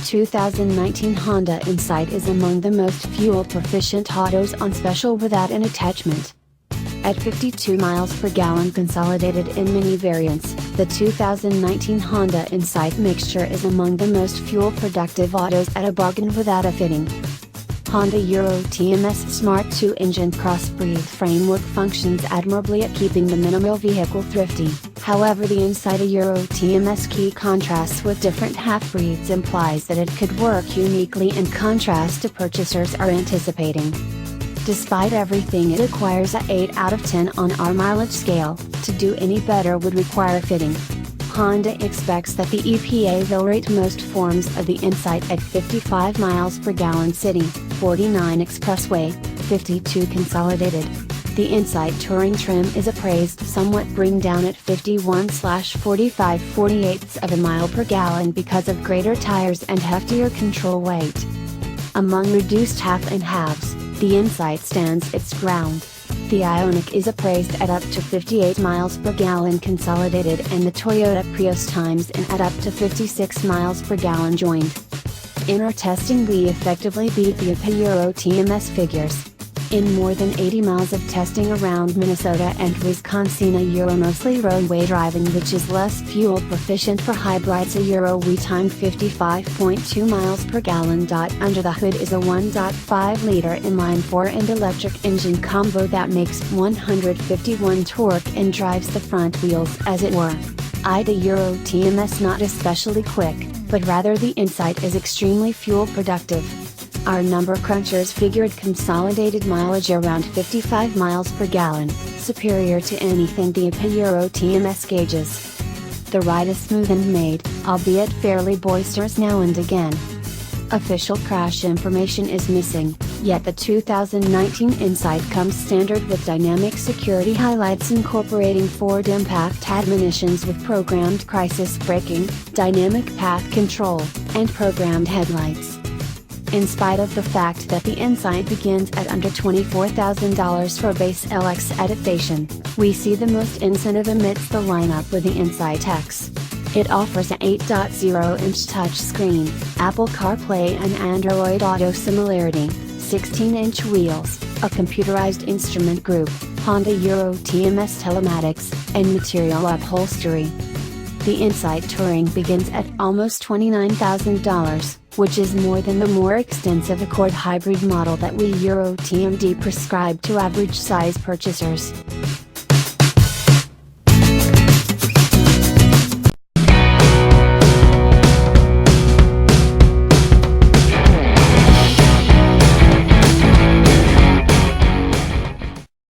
2019 Honda Insight is among the most fuel-proficient autos on special without an attachment. At 52 miles per gallon consolidated in many variants, the 2019 Honda Insight mixture is among the most fuel-productive autos at a bargain without a fitting. Honda Euro TMS Smart 2-engine crossbreed framework functions admirably at keeping the minimal vehicle thrifty. However, the Insightâ Euro TMS key contrasts with different half-breeds implies that it could work uniquely in contrast to purchasers are anticipating. Despite everything, it acquires a 8 out of 10 on our mileage scale. To do any better would require fitting. Honda expects that the EPA will rate most forms of the Insight at 55 miles per gallon city, 49 expressway, 52 consolidated. The Insight Touring trim is appraised somewhat bring down at 51/45/48 of a mile per gallon because of greater tires and heftier control weight. Among reduced half and halves, the Insight stands its ground. The Ioniq is appraised at up to 58 miles per gallon consolidated and the Toyota Prius times in at up to 56 miles per gallon joined. In our testing, we effectively beat the EPA Euro TMS figures. In more than 80 miles of testing around Minnesota and Wisconsin, a Euro mostly roadway driving which is less fuel proficient for hybrids, a Euro we timed 55.2 miles per gallon. Under the hood is a 1.5 liter inline 4 and electric engine combo that makes 151 torque and drives the front wheels as it were. The Euro TMS not especially quick, but rather the Insight is extremely fuel productive. Our number crunchers figured consolidated mileage around 55 miles per gallon, superior to anything the EPA Euro TMS gauges. The ride is smooth and made, albeit fairly boisterous now and again. Official crash information is missing, yet the 2019 Insight comes standard with dynamic security highlights incorporating forward impact admonitions with programmed crisis braking, dynamic path control, and programmed headlights. In spite of the fact that the Insight begins at under $24,000 for base LX adaptation, we see the most incentive amidst the lineup with the Insight X. It offers an 8.0-inch touchscreen, Apple CarPlay and Android Auto similarity, 16-inch wheels, a computerized instrument group, Honda Euro TMS telematics, and material upholstery. The Insight Touring begins at almost $29,000, which is more than the more extensive Accord hybrid model that we Euro TMD prescribe to average size purchasers.